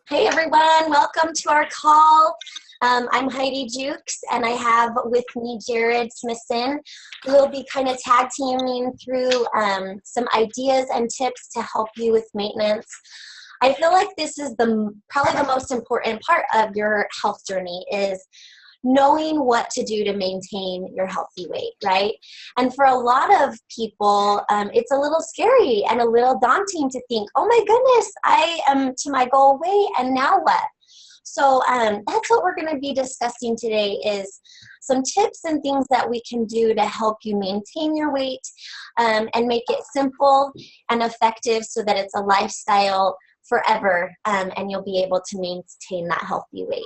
Hey everyone, welcome to our call. I'm Heidi Jukes and I have with me Jared Smithson. We'll be kind of tag teaming through some ideas and tips to help you with maintenance. I feel like this is probably the most important part of your health journey is knowing what to do to maintain your healthy weight, right? And for a lot of people, it's a little scary and a little daunting to think, oh my goodness, I am to my goal weight and now what? So that's what we're going to be discussing today is some tips and things that we can do to help you maintain your weight and make it simple and effective so that it's a lifestyle forever and you'll be able to maintain that healthy weight.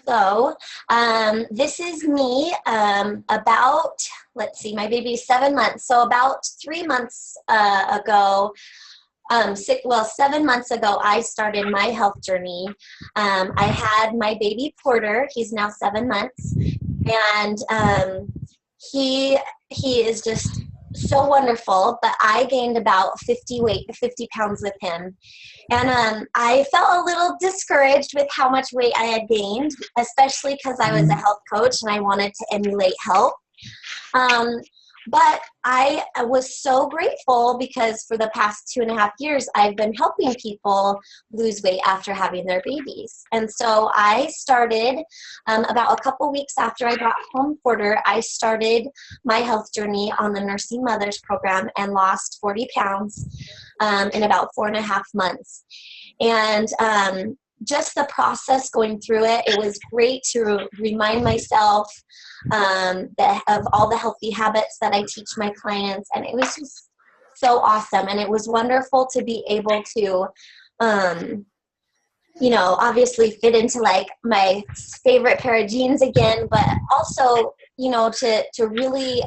So this is me about, let's see, my baby's 7 months. So about 3 months ago, 7 months ago, I started my health journey. I had my baby Porter. He's now 7 months. And he is just so wonderful, but I gained about 50 pounds with him. And I felt a little discouraged with how much weight I had gained, especially because I was a health coach and I wanted to emulate health. But I was so grateful because for the past 2.5 years, I've been helping people lose weight after having their babies. And so I started about a couple weeks after I got home Porter, I started my health journey on the Nursing Mothers program and lost 40 pounds in about 4.5 months. And just the process going through it, it was great to remind myself of all the healthy habits that I teach my clients, and it was just so awesome. And it was wonderful to be able to, obviously fit into like my favorite pair of jeans again, but also, to really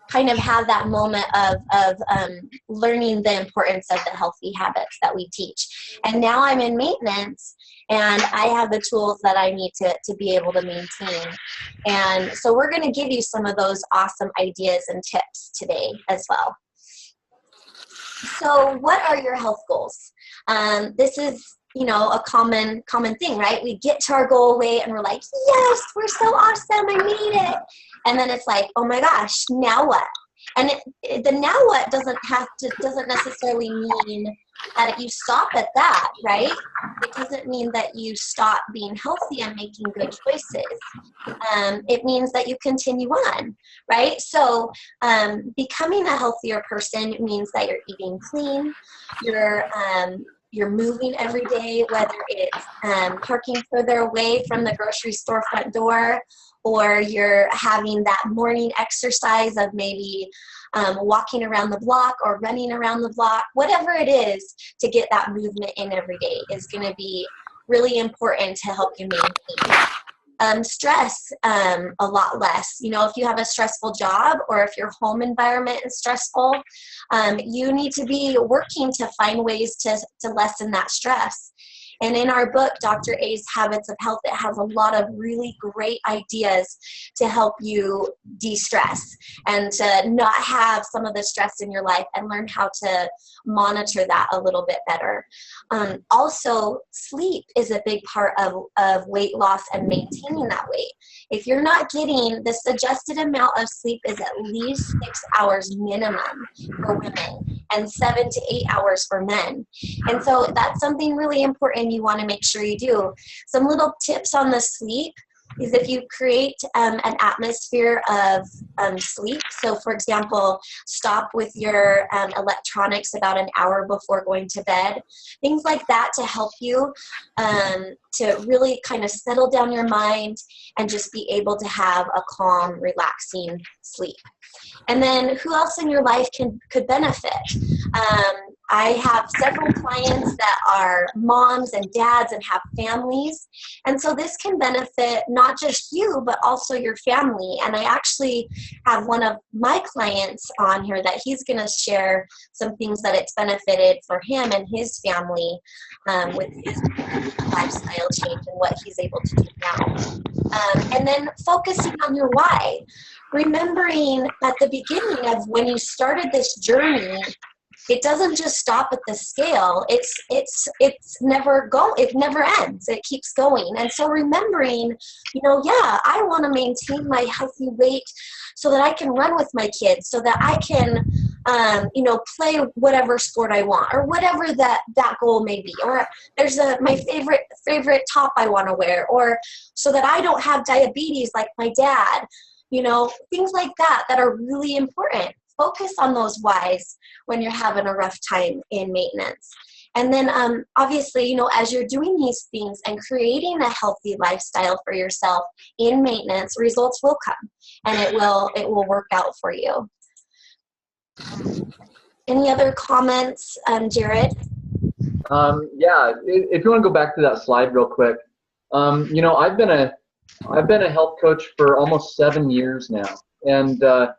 kind of have that moment of learning the importance of the healthy habits that we teach. And now I'm in maintenance and I have the tools that I need to be able to maintain. And so we're going to give you some of those awesome ideas and tips today as well. So what are your health goals? This is a common thing, right? We get to our goal weight and we're like, yes, we're so awesome, I made it. And then it's like, oh my gosh, now what? And the now what doesn't necessarily mean that you stop at that, right? It doesn't mean that you stop being healthy and making good choices. It means that you continue on, right? So becoming a healthier person means that you're eating clean, you're moving every day, whether it's parking further away from the grocery store front door, or you're having that morning exercise of maybe walking around the block or running around the block. Whatever it is to get that movement in every day is going to be really important to help you maintain. Stress a lot less. If you have a stressful job or if your home environment is stressful, you need to be working to find ways to lessen that stress. And in our book, Dr. A's Habits of Health, it has a lot of really great ideas to help you de-stress and to not have some of the stress in your life and learn how to monitor that a little bit better. Also, sleep is a big part of weight loss and maintaining that weight. If you're not getting, the suggested amount of sleep is at least 6 hours minimum for women and 7 to 8 hours for men. And so that's something really important you want to make sure you do. Some little tips on the sleep is if you create an atmosphere of sleep. So for example, stop with your electronics about an hour before going to bed. Things like that to help you to really kind of settle down your mind and just be able to have a calm, relaxing sleep. And then who else in your life could benefit? I have several clients that are moms and dads and have families. And so this can benefit not just you, but also your family. And I actually have one of my clients on here that he's going to share some things that it's benefited for him and his family with his lifestyle change and what he's able to do now. And then focusing on your why. Remembering at the beginning of when you started this journey, it doesn't just stop at the scale. It never ends. It keeps going. And so remembering, yeah, I want to maintain my healthy weight so that I can run with my kids, so that I can play whatever sport I want, or whatever that goal may be, or there's my favorite top I want to wear, or so that I don't have diabetes like my dad, things like that are really important. Focus on those whys when you're having a rough time in maintenance. And then obviously, as you're doing these things and creating a healthy lifestyle for yourself in maintenance, results will come, and it will work out for you. Any other comments, Jared? Yeah, if you want to go back to that slide real quick, I've been a health coach for almost 7 years now, and the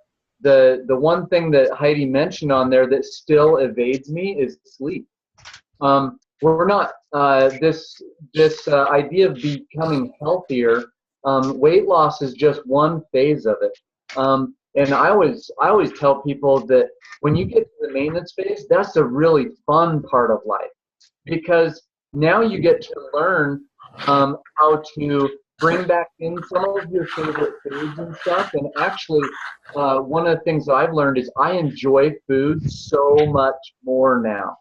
one thing that Heidi mentioned on there that still evades me is sleep. We're not this idea of becoming healthier. Weight loss is just one phase of it. And I always tell people that when you get to the maintenance phase, that's a really fun part of life, because now you get to learn how to bring back in some of your favorite foods and stuff. And actually, one of the things that I've learned is I enjoy food so much more now,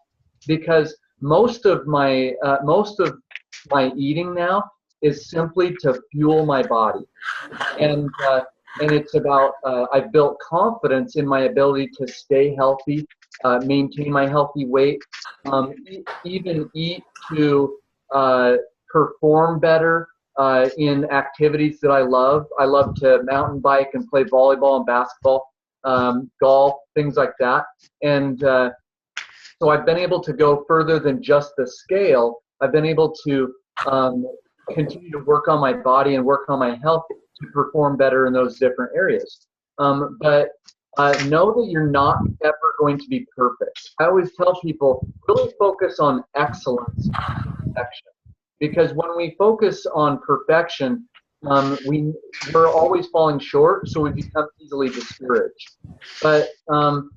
because most of my eating now is simply to fuel my body, and it's about I've built confidence in my ability to stay healthy, maintain my healthy weight, even eat to perform better in activities that I love. I love to mountain bike and play volleyball and basketball, golf, things like that. And so I've been able to go further than just the scale. I've been able to continue to work on my body and work on my health to perform better in those different areas. But know that you're not ever going to be perfect. I always tell people, really focus on excellence, not perfection. Because when we focus on perfection, we're always falling short, so we become easily discouraged. But so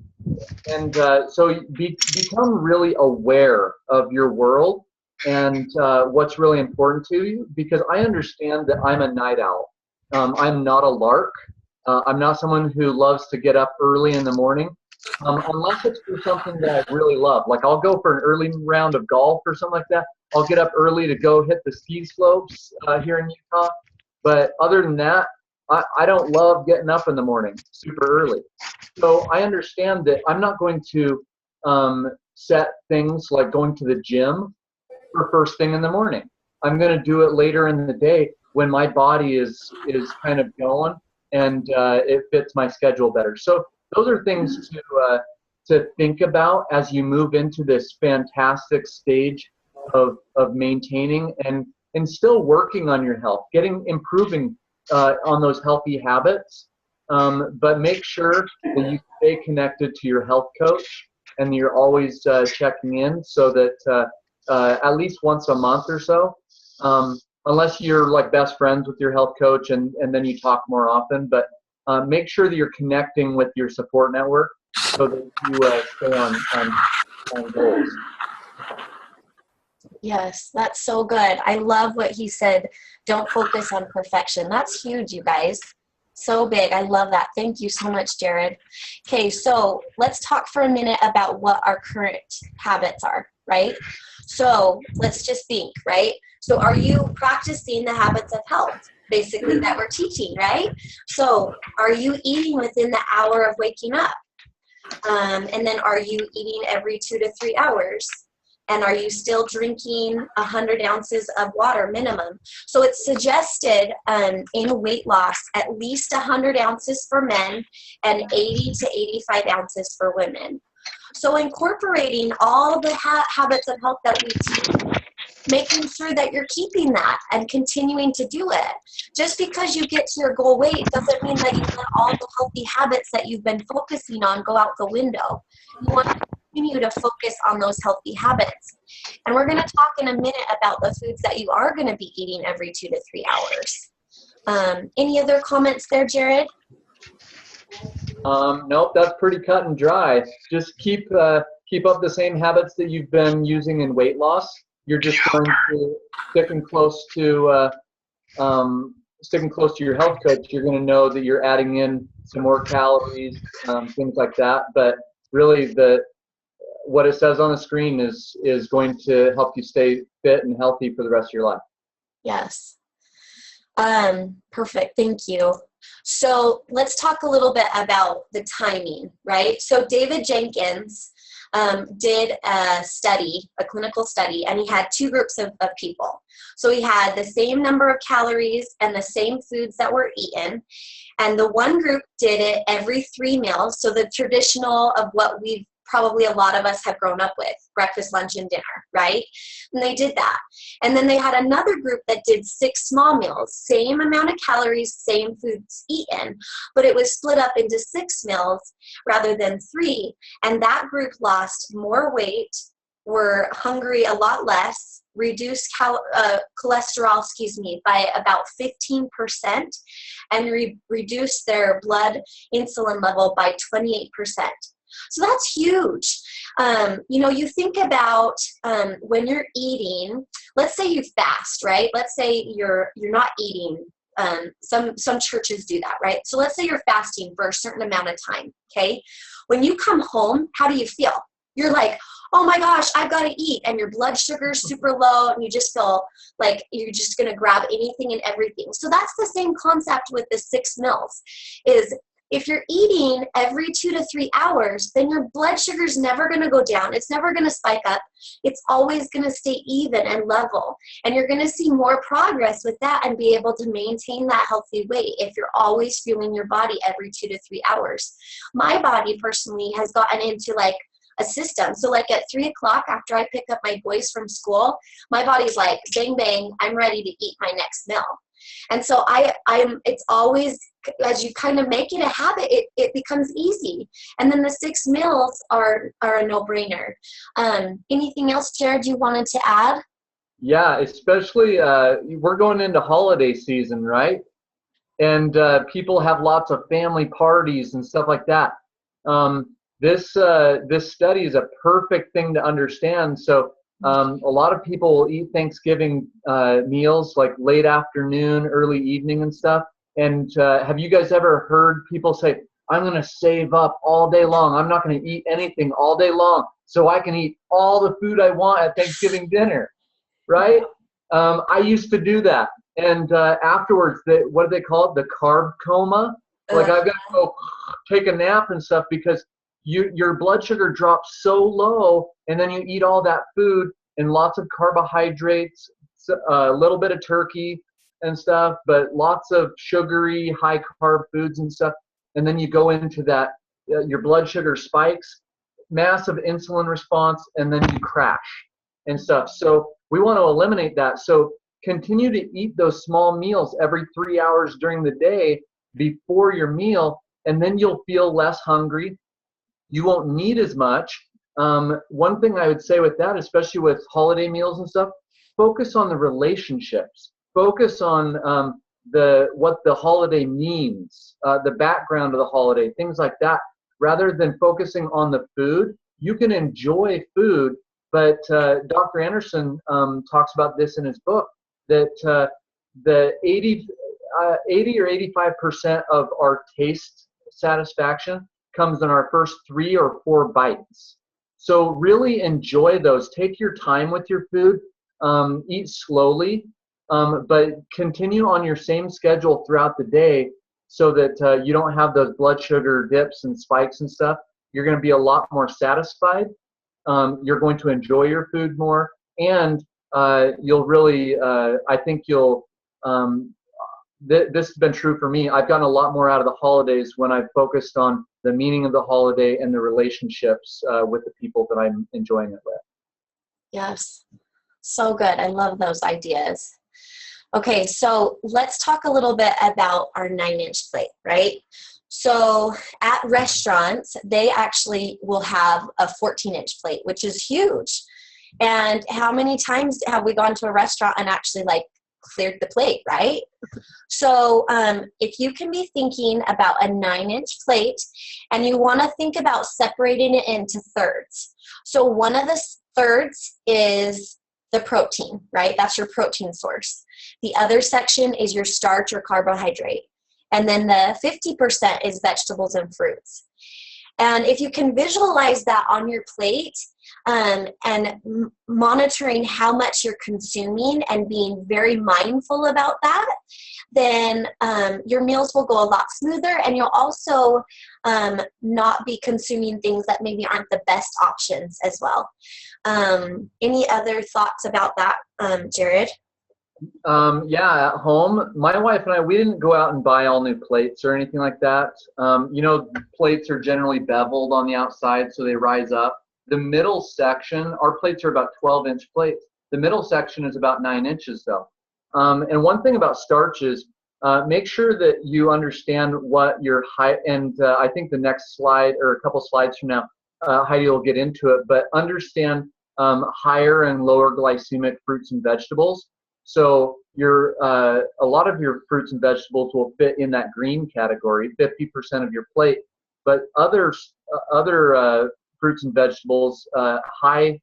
become really aware of your world and what's really important to you, because I understand that I'm a night owl. I'm not a lark. I'm not someone who loves to get up early in the morning, unless it's for something that I really love. Like I'll go for an early round of golf or something like that. I'll get up early to go hit the ski slopes here in Utah. But other than that, I don't love getting up in the morning super early. So I understand that I'm not going to set things like going to the gym for first thing in the morning. I'm going to do it later in the day when my body is kind of going and it fits my schedule better. So those are things to think about as you move into this fantastic stage of maintaining and still working on your health, improving on those healthy habits. But make sure that you stay connected to your health coach and you're always checking in, so that at least once a month or so, unless you're like best friends with your health coach and then you talk more often, but make sure that you're connecting with your support network so that you stay on goals. Yes, that's so good. I love what he said. Don't focus on perfection. That's huge, you guys. So big. I love that. Thank you so much, Jared. Okay, so let's talk for a minute about what our current habits are, right? So let's just think, right? So are you practicing the habits of health, basically, that we're teaching, right? So are you eating within the hour of waking up? And then are you eating every 2 to 3 hours? And are you still drinking 100 ounces of water minimum? So it's suggested in weight loss, at least 100 ounces for men and 80 to 85 ounces for women. So incorporating all the habits of health that we teach, making sure that you're keeping that and continuing to do it. Just because you get to your goal weight doesn't mean that you let all the healthy habits that you've been focusing on go out the window. You want to continue to focus on those healthy habits. And we're going to talk in a minute about the foods that you are going to be eating every 2 to 3 hours. Any other comments there, Jared? Nope, that's pretty cut and dry. Just keep up the same habits that you've been using in weight loss. You're just going to sticking close to sticking close to your health coach. You're going to know that you're adding in some more calories, things like that. But really, what it says on the screen is going to help you stay fit and healthy for the rest of your life. Yes. Perfect. Thank you. So let's talk a little bit about the timing, right? So David Jenkins did a clinical study, and he had two groups of people. So he had the same number of calories and the same foods that were eaten. And the one group did it every 3 meals. So the traditional of what we've probably a lot of us have grown up with, breakfast, lunch, and dinner, right? And they did that. And then they had another group that did 6 small meals, same amount of calories, same foods eaten, but it was split up into 6 meals rather than 3. And that group lost more weight, were hungry a lot less, reduced cholesterol, by about 15%, and reduced their blood insulin level by 28%. So that's huge. You think about when you're eating, let's say you fast, right? Let's say you're not eating. Some churches do that, right? So let's say you're fasting for a certain amount of time, okay? When you come home, how do you feel? You're like, oh my gosh, I've got to eat. And your blood sugar is super low, and you just feel like you're just going to grab anything and everything. So that's the same concept with the 6 meals is if you're eating every 2 to 3 hours, then your blood sugar is never going to go down. It's never going to spike up. It's always going to stay even and level. And you're going to see more progress with that and be able to maintain that healthy weight if you're always fueling your body every 2 to 3 hours. My body personally has gotten into like a system. So like at 3 o'clock after I pick up my boys from school, my body's like, bang, bang, I'm ready to eat my next meal. And so it's always, as you kind of make it a habit, it becomes easy. And then the 6 meals are a no-brainer. Anything else, Jared, you wanted to add? Yeah, especially we're going into holiday season, right? And people have lots of family parties and stuff like that. This study is a perfect thing to understand. So a lot of people will eat Thanksgiving meals like late afternoon, early evening and stuff. And have you guys ever heard people say, I'm going to save up all day long. I'm not going to eat anything all day long so I can eat all the food I want at Thanksgiving dinner, right? I used to do that. And afterwards, what do they call it? The carb coma. Like I've got to go take a nap and stuff because your blood sugar drops so low, and then you eat all that food and lots of carbohydrates, a little bit of turkey and stuff, but lots of sugary, high carb foods and stuff. And then you go into that, your blood sugar spikes, massive insulin response, and then you crash and stuff. So we want to eliminate that. So continue to eat those small meals every 3 hours during the day before your meal, and then you'll feel less hungry. You won't need as much. One thing I would say with that, especially with holiday meals and stuff, focus on the relationships. Focus on what the holiday means, the background of the holiday, things like that. Rather than focusing on the food, you can enjoy food, but Dr. Anderson talks about this in his book, that the 80 or 85% of our taste satisfaction comes in our first 3 or 4 bites. So really enjoy those. Take your time with your food. Eat slowly, but continue on your same schedule throughout the day so that you don't have those blood sugar dips and spikes and stuff. You're going to be a lot more satisfied. You're going to enjoy your food more, and you'll really, I think you'll, this has been true for me. I've gotten a lot more out of the holidays when I've focused on the meaning of the holiday and the relationships with the people that I'm enjoying it with. Yes. So good. I love those ideas. Okay, so let's talk a little bit about our 9-inch plate, right? So at restaurants, they actually will have a 14-inch plate, which is huge. And how many times have we gone to a restaurant and actually like cleared the plate, right? So if you can be thinking about a 9-inch plate and you want to think about separating it into thirds. So one of the thirds is the protein, right? That's your protein source. The other section is your starch or carbohydrate. And then the 50% is vegetables and fruits. And if you can visualize that on your plate and monitoring how much you're consuming and being very mindful about that, then your meals will go a lot smoother, and you'll also not be consuming things that maybe aren't the best options as well. Any other thoughts about that, Jared? Yeah, at home, my wife and I, we didn't go out and buy all new plates or anything like that. Plates are generally beveled on the outside, so they rise up. The middle section, our plates are about 12-inch plates. The middle section is about 9 inches though. And one thing about starch is make sure that you understand what your high, and I think the next slide or a couple slides from now, Heidi will get into it, but understand higher and lower glycemic fruits and vegetables. So a lot of your fruits and vegetables will fit in that green category, 50% of your plate. But other fruits and vegetables, high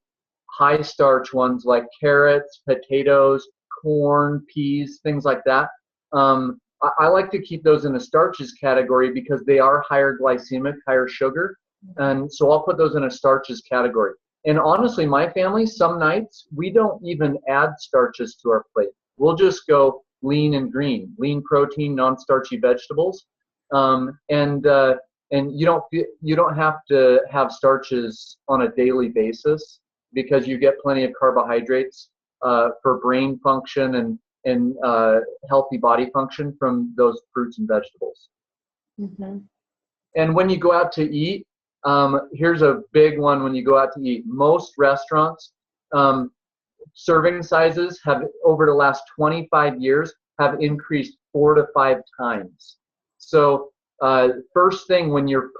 starch ones like carrots, potatoes, corn, peas, things like that. I like to keep those in a starches category because they are higher glycemic, higher sugar. And so I'll put those in a starches category. And honestly, my family, some nights, we don't even add starches to our plate. We'll just go lean and green, lean protein, non-starchy vegetables. And you don't have to have starches on a daily basis because you get plenty of carbohydrates for brain function and healthy body function from those fruits and vegetables. Mm-hmm. And when you go out to eat, here's a big one. When you go out to eat, most restaurants, serving sizes have over the last 25 years have increased 4 to 5 times. So first thing when your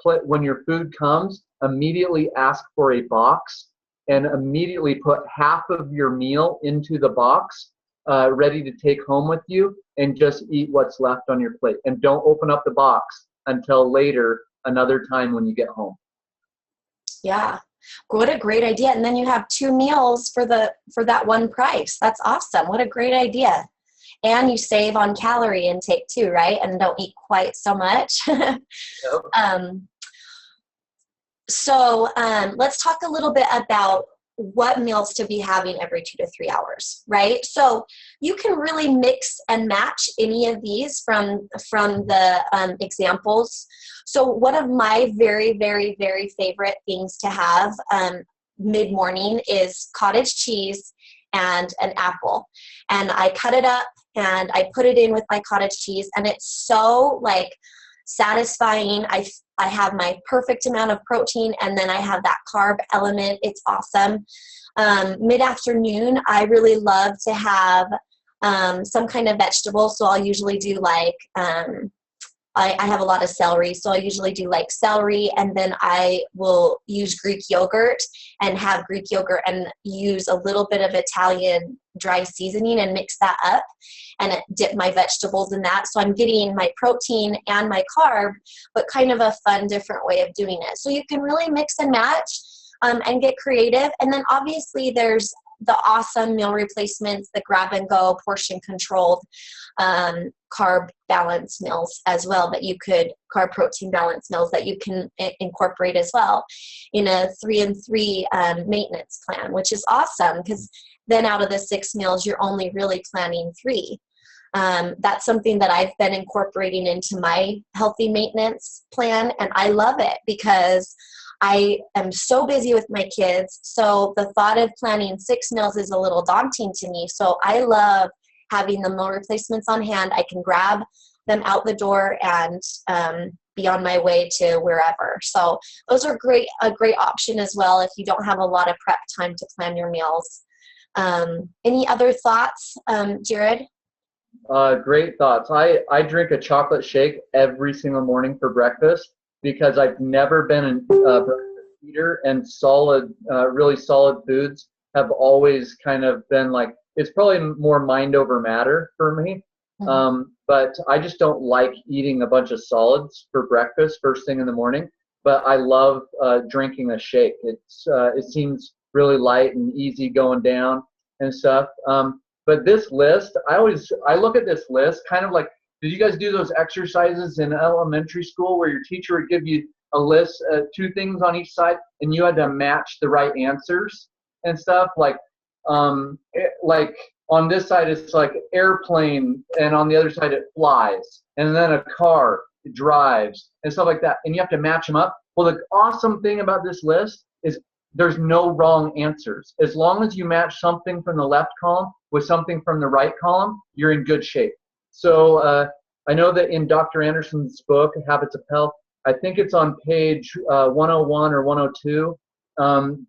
food comes, immediately ask for a box and immediately put half of your meal into the box, ready to take home with you, and just eat what's left on your plate. And don't open up the box until later, another time when you get home. Yeah, what a great idea. And then you have 2 meals for that one price. That's awesome. What a great idea. And you save on calorie intake too, right? And don't eat quite so much. Yep. So let's talk a little bit about what meals to be having every 2 to 3 hours, right? So you can really mix and match any of these from the examples. So one of my very, very, very favorite things to have mid-morning is cottage cheese and an apple. And I cut it up and I put it in with my cottage cheese, and it's so like satisfying. I have my perfect amount of protein, and then I have that carb element. It's awesome. Mid-afternoon, I really love to have some kind of vegetable. So I'll usually do like, I have a lot of celery. So I usually do like celery, and then I will use Greek yogurt and have Greek yogurt and use a little bit of Italian dry seasoning and mix that up and dip my vegetables in that. So I'm getting my protein and my carb, but kind of a fun, different way of doing it. So you can really mix and match and get creative. And then obviously there's the awesome meal replacements, the grab and go, portion controlled carb balance meals as well, that you could, carb protein balance meals that you can incorporate as well in a 3-and-3 maintenance plan, which is awesome because then out of the 6 meals, you're only really planning 3. That's something that I've been incorporating into my healthy maintenance plan, and I love it because I am so busy with my kids. So the thought of planning 6 meals is a little daunting to me. So I love having the meal replacements on hand. I can grab them out the door and be on my way to wherever. So those are a great option as well if you don't have a lot of prep time to plan your meals. Any other thoughts, Jared? Great thoughts. I drink a chocolate shake every single morning for breakfast because I've never been a breakfast eater, and really solid foods have always kind of been like, it's probably more mind over matter for me. But I just don't like eating a bunch of solids for breakfast first thing in the morning. But I love drinking a shake. It seems really light and easy going down and stuff. But this list, I look at this list kind of like, did you guys do those exercises in elementary school where your teacher would give you a list, 2 things on each side, and you had to match the right answers and stuff? Like on this side it's like airplane, and on the other side it flies, and then a car drives and stuff like that, and you have to match them up. Well, the awesome thing about this list is there's no wrong answers. As long as you match something from the left column with something from the right column, you're in good shape. So I know that in Dr. Anderson's book, Habits of Health, I think it's on page 101 or 102,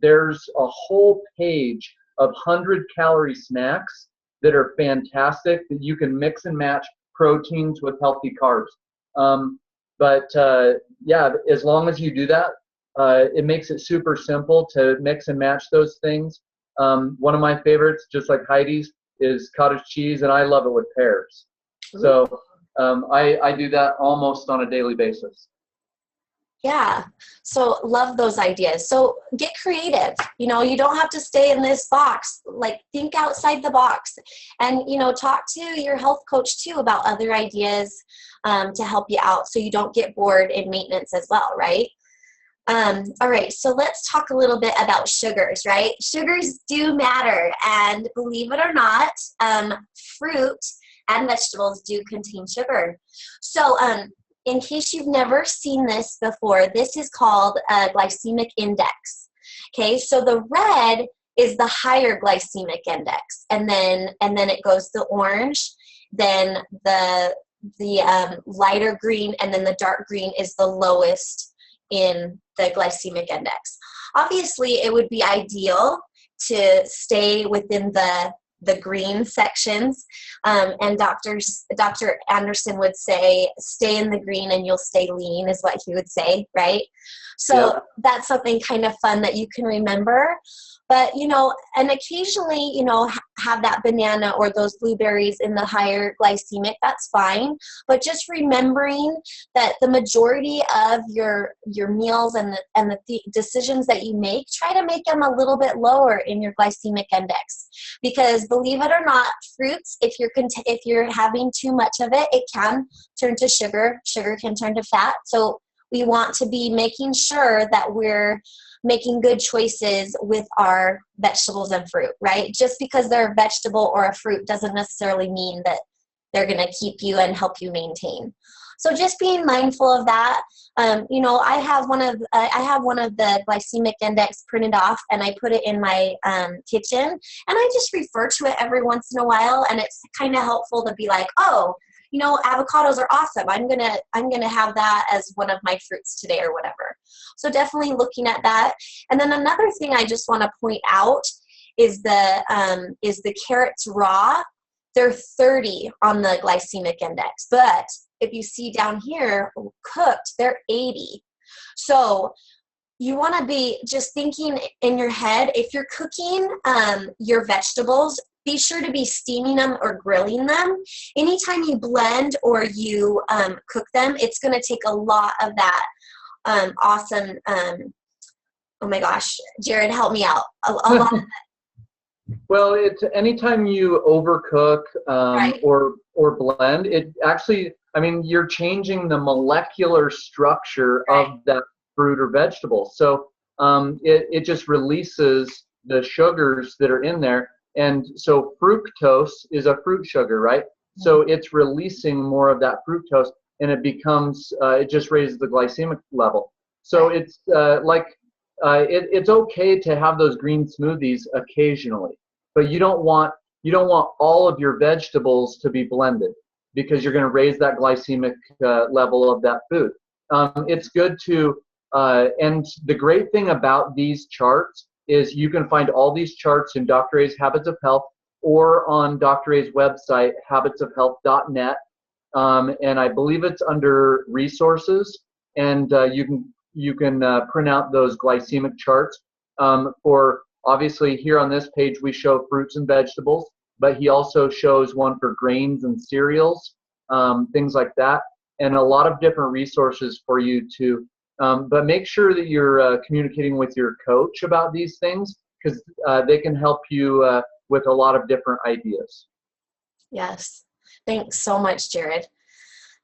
there's a whole page of 100-calorie snacks that are fantastic that you can mix and match proteins with healthy carbs. Yeah, as long as you do that, it makes it super simple to mix and match those things. One of my favorites, just like Heidi's, is cottage cheese, and I love it with pears. So I do that almost on a daily basis. Yeah. So love those ideas. So get creative. You don't have to stay in this box. Like, think outside the box, and, talk to your health coach too about other ideas to help you out so you don't get bored in maintenance as well, right? All right. So let's talk a little bit about sugars, right? Sugars do matter. And believe it or not, fruit and vegetables do contain sugar. So, in case you've never seen this before, this is called a glycemic index. Okay, so the red is the higher glycemic index, and then it goes the orange, then the lighter green, and then the dark green is the lowest in the glycemic index. Obviously, it would be ideal to stay within the green sections, and Dr. Anderson would say, stay in the green and you'll stay lean, is what he would say, right? So That's something kind of fun that you can remember. But, and occasionally, have that banana or those blueberries in the higher glycemic, that's fine. But just remembering that the majority of your meals and the decisions that you make, try to make them a little bit lower in your glycemic index. Because believe it or not, fruits, if you're having too much of it, it can turn to sugar. Sugar can turn to fat. So we want to be making sure that we're making good choices with our vegetables and fruit, right? Just because they're a vegetable or a fruit doesn't necessarily mean that they're going to keep you and help you maintain. So just being mindful of that. I have one of the glycemic index printed off, and I put it in my kitchen, and I just refer to it every once in a while, and it's kind of helpful to be like, oh, avocados are awesome. I'm gonna have that as one of my fruits today or whatever. So definitely looking at that. And then another thing I just want to point out is the carrots raw. They're 30 on the glycemic index, but if you see down here, cooked, they're 80. So you want to be just thinking in your head, if you're cooking your vegetables, be sure to be steaming them or grilling them. Anytime you blend or you cook them, it's going to take a lot of that awesome, oh my gosh, Jared, help me out. A lot of Well, it's anytime you overcook Right. or blend, it actually, you're changing the molecular structure of that fruit or vegetable. So it just releases the sugars that are in there. And so fructose is a fruit sugar, right? So it's releasing more of that fructose, and it becomes, it just raises the glycemic level. So it's it's okay to have those green smoothies occasionally, but you don't want all of your vegetables to be blended, because you're going to raise that glycemic level of that food. It's good to, and the great thing about these charts is you can find all these charts in Dr. A's Habits of Health or on Dr. A's website, habitsofhealth.net. And I believe it's under resources, and you can print out those glycemic charts. For obviously here on this page, we show fruits and vegetables, but he also shows one for grains and cereals, things like that, and a lot of different resources for you to, but make sure that you're communicating with your coach about these things, because they can help you with a lot of different ideas. Yes. Thanks so much, Jared.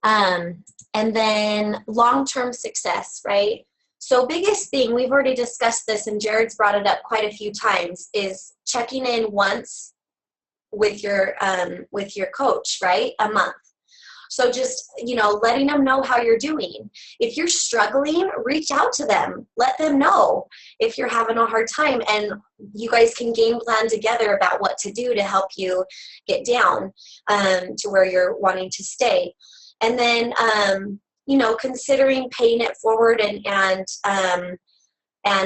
And then long-term success, right? So biggest thing, we've already discussed this and Jared's brought it up quite a few times, is checking in once with your coach, right? A month. So just, letting them know how you're doing. If you're struggling, reach out to them. Let them know if you're having a hard time, and you guys can game plan together about what to do to help you get down to where you're wanting to stay. And then, considering paying it forward and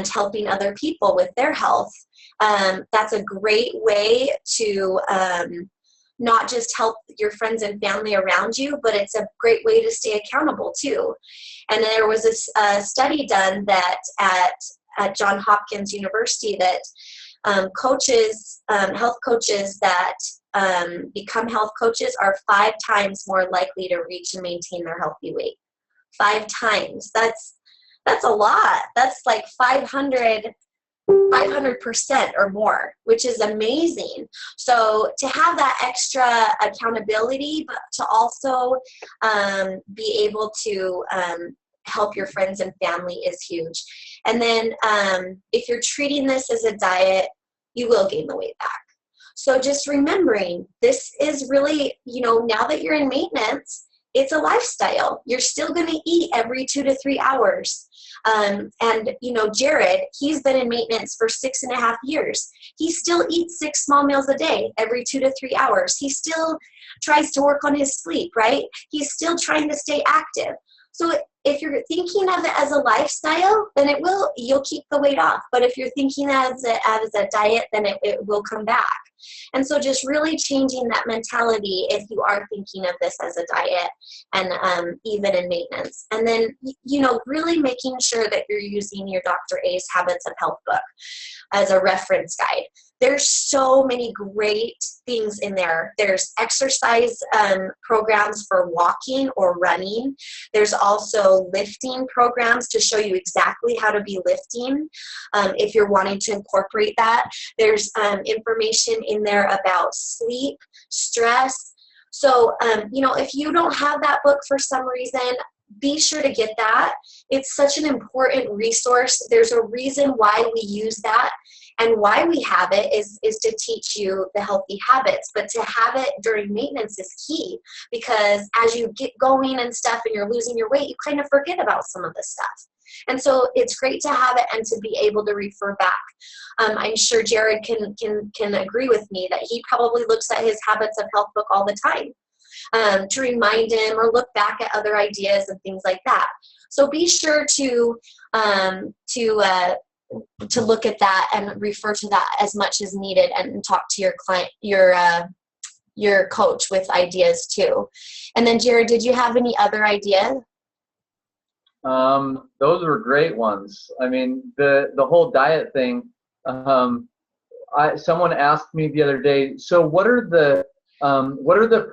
helping other people with their health. That's a great way to not just help your friends and family around you, but it's a great way to stay accountable too. And there was a study done that at Johns Hopkins University that health coaches that become health coaches are 5 times more likely to reach and maintain their healthy weight. 5 times. That's a lot. That's like 500% or more, which is amazing. So to have that extra accountability, but to also be able to help your friends and family is huge. And then if you're treating this as a diet, you will gain the weight back. So just remembering, this is really, now that you're in maintenance, it's a lifestyle. You're still going to eat every 2 to 3 hours. And Jared, he's been in maintenance for 6.5 years. He still eats 6 small meals a day, every 2 to 3 hours. He still tries to work on his sleep, right? He's still trying to stay active. So if you're thinking of it as a lifestyle, then you'll keep the weight off. But if you're thinking as a diet, then it will come back. And so just really changing that mentality if you are thinking of this as a diet and even in maintenance. And then, really making sure that you're using your Dr. A's Habits of Health book as a reference guide. There's so many great things in there. There's exercise programs for walking or running. There's also lifting programs to show you exactly how to be lifting if you're wanting to incorporate that. There's information in there about sleep, stress. So, if you don't have that book for some reason, be sure to get that. It's such an important resource. There's a reason why we use that. And why we have it is to teach you the healthy habits, but to have it during maintenance is key, because as you get going and stuff and you're losing your weight, you kind of forget about some of this stuff. And so it's great to have it and to be able to refer back. I'm sure Jared can agree with me that he probably looks at his Habits of Health book all the time to remind him or look back at other ideas and things like that. So be sure to look at that and refer to that as much as needed, and talk to your client, your coach with ideas too. And then Jared, did you have any other ideas? Those were great ones. I mean, the whole diet thing. Someone asked me the other day, so what are the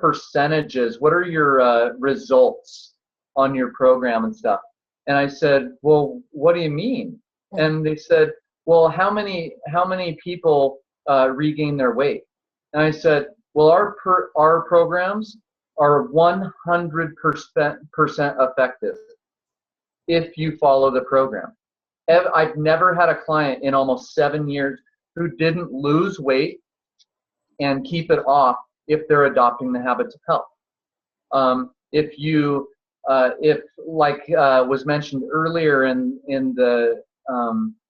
percentages? What are your results on your program and stuff? And I said, well, what do you mean? And they said, well, how many people regain their weight? And I said, well, our programs are 100% effective if you follow the program. I've never had a client in almost 7 years who didn't lose weight and keep it off if they're adopting the Habits of Health. If was mentioned earlier in the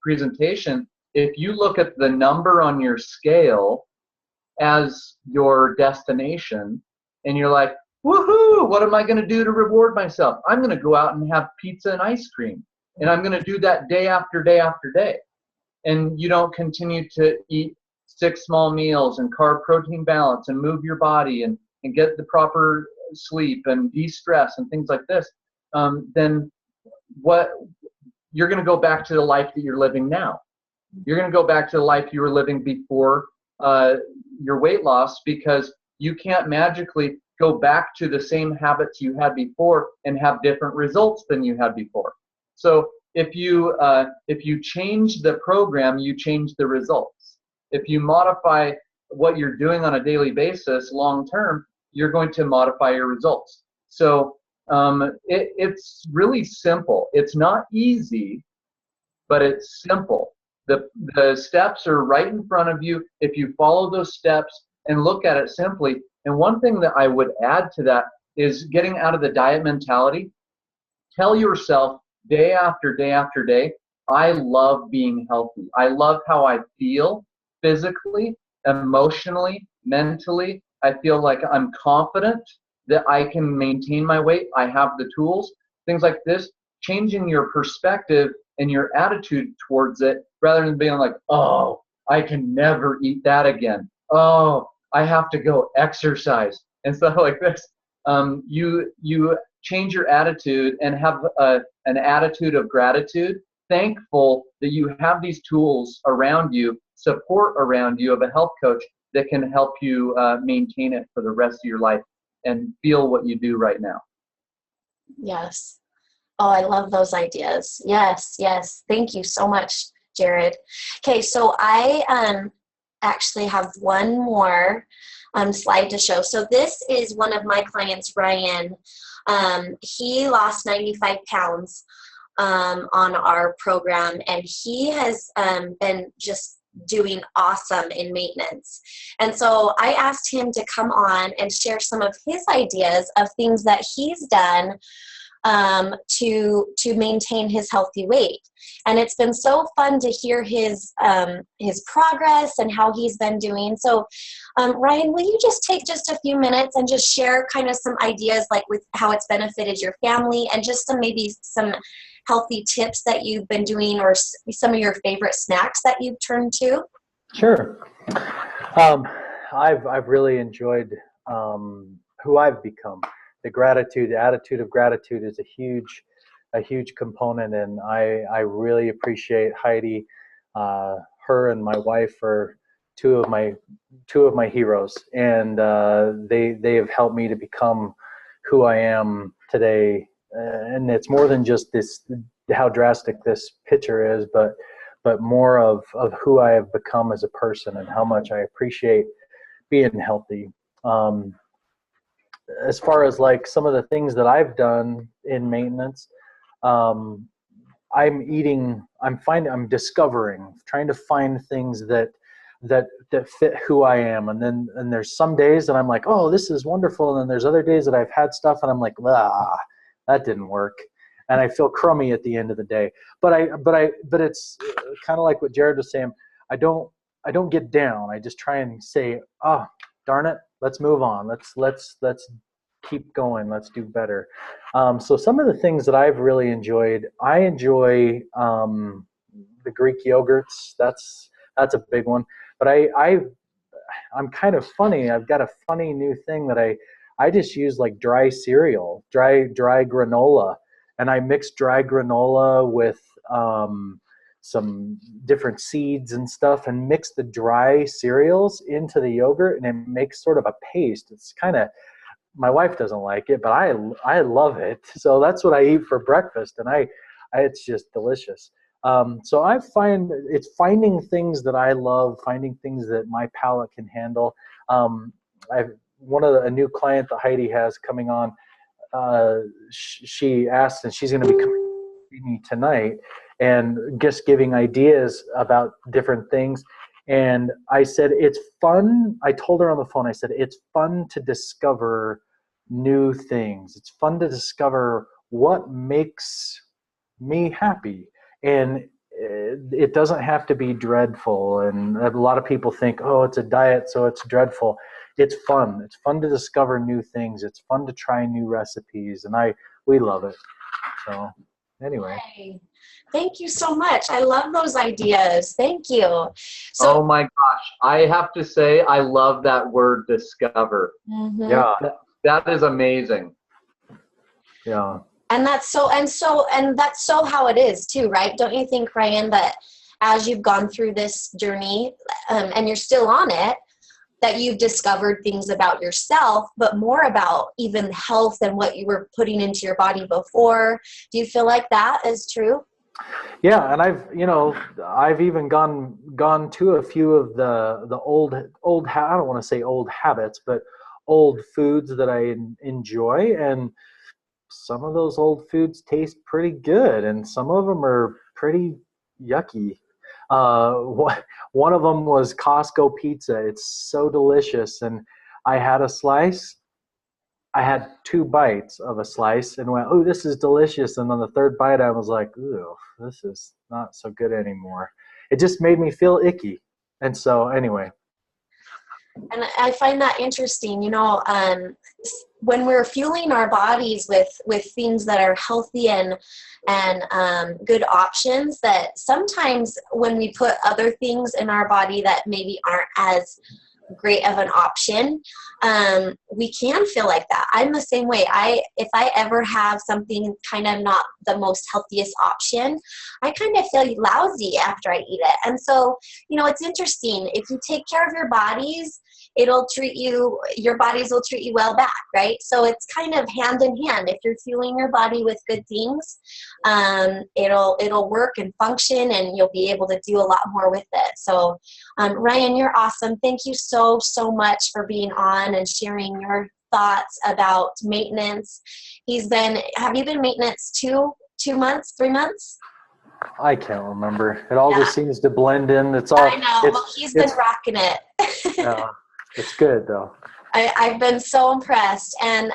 presentation, if you look at the number on your scale as your destination and you're like, woohoo, what am I going to do to reward myself? I'm going to go out and have pizza and ice cream, and I'm going to do that day after day after day. And you don't continue to eat 6 small meals and carb protein balance and move your body and get the proper sleep and de-stress and things like this, then you're going to go back to the life that you're living now. You're going to go back to the life you were living before your weight loss, because you can't magically go back to the same habits you had before and have different results than you had before. So if you change the program, you change the results. If you modify what you're doing on a daily basis long term, you're going to modify your results. So it's really simple. It's not easy, but it's simple. The steps are right in front of you if you follow those steps and look at it simply. And one thing that I would add to that is getting out of the diet mentality. Tell yourself day after day after day, I love being healthy. I love how I feel physically, emotionally, mentally. I feel like I'm confident that I can maintain my weight. I have the tools, things like this. Changing your perspective and your attitude towards it, rather than being like, oh, I can never eat that again. Oh, I have to go exercise and stuff like this. You change your attitude and have an attitude of gratitude, thankful that you have these tools around you, support around you of a health coach that can help you maintain it for the rest of your life and feel what you do right now. Yes. Oh, I love those ideas. Yes, yes. Thank you so much, Jared. Okay, so I actually have one more slide to show. So this is one of my clients, Ryan. He lost 95 pounds on our program, and he has been just doing awesome in maintenance. And so I asked him to come on and share some of his ideas of things that he's done to maintain his healthy weight. And it's been so fun to hear his progress and how he's been doing. So Ryan, will you just take just a few minutes and just share kind of some ideas, like with how it's benefited your family, and just maybe some healthy tips that you've been doing, or some of your favorite snacks that you've turned to? Sure. I've really enjoyed who I've become. The attitude of gratitude is a huge component, and I really appreciate Heidi. Her and my wife are two of my heroes, and they have helped me to become who I am today. And it's more than just how drastic this picture is, but more of who I have become as a person and how much I appreciate being healthy. As far as like some of the things that I've done in maintenance, I'm discovering, trying to find things that fit who I am. And there's some days that I'm like, oh, this is wonderful. And then there's other days that I've had stuff and I'm like, that didn't work. And I feel crummy at the end of the day. But it's kind of like what Jared was saying. I don't get down. I just try and say, oh, darn it, let's move on. Let's keep going. Let's do better. So some of the things that I've really enjoyed, I enjoy the Greek yogurts. That's a big one. But I'm kind of funny. I've got a funny new thing that I just use like dry cereal, dry granola. And I mix dry granola with some different seeds and stuff, and mix the dry cereals into the yogurt, and it makes sort of a paste. It's kind of, my wife doesn't like it, but I love it. So that's what I eat for breakfast, and it's just delicious. So I find it's finding things that I love, finding things that my palate can handle. I've a new client that Heidi has coming on. She asked, and she's going to be coming to me tonight and just giving ideas about different things. And I said, it's fun. I told her on the phone, I said, it's fun to discover new things. It's fun to discover what makes me happy. And it doesn't have to be dreadful. And a lot of people think, oh, it's a diet, so it's dreadful. It's fun. It's fun to discover new things. It's fun to try new recipes, and we love it. So anyway. Hey, thank you so much. I love those ideas. Thank you. So, oh my gosh, I have to say I love that word, discover. Mm-hmm. Yeah, that is amazing. Yeah. And that's so how it is too, right? Don't you think, Ryan, that as you've gone through this journey, and you're still on it, that you've discovered things about yourself, but more about even health and what you were putting into your body before. Do you feel like that is true? Yeah, and I've even gone to a few of the old I don't want to say old habits, but old foods that I enjoy, and some of those old foods taste pretty good, and some of them are pretty yucky. One of them was Costco pizza. It's so delicious, and I had a slice. I had 2 bites of a slice and went, "Oh, this is delicious." And on the 3rd bite, I was like, "Ooh, this is not so good anymore." It just made me feel icky. And so, anyway. And I find that interesting, when we're fueling our bodies with things that are healthy and good options, that sometimes when we put other things in our body that maybe aren't as great of an option, we can feel like that. I'm the same way. If I ever have something kind of not the most healthiest option, I kind of feel lousy after I eat it. And so, it's interesting. If you take care of your bodies, your bodies will treat you well back, right? So it's kind of hand in hand. If you're fueling your body with good things, it'll work and function, and you'll be able to do a lot more with it. So, Ryan, you're awesome. Thank you so much for being on and sharing your thoughts about maintenance. Have you been maintenance 2 months, 3 months? I can't remember. It all just seems to blend in. It's all. I know. Well, he's been rocking it. It's good though. I've been so impressed. And,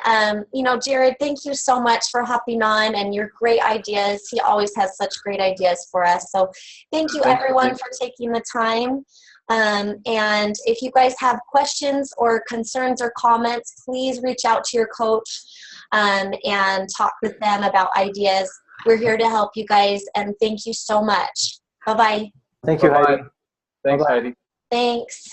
Jared, thank you so much for hopping on and your great ideas. He always has such great ideas for us. So thank you, everyone, for taking the time. And if you guys have questions or concerns or comments, please reach out to your coach and talk with them about ideas. We're here to help you guys. And thank you so much. Bye-bye. Thank you, Heidi. Thanks, Bye-bye. Heidi. Thanks.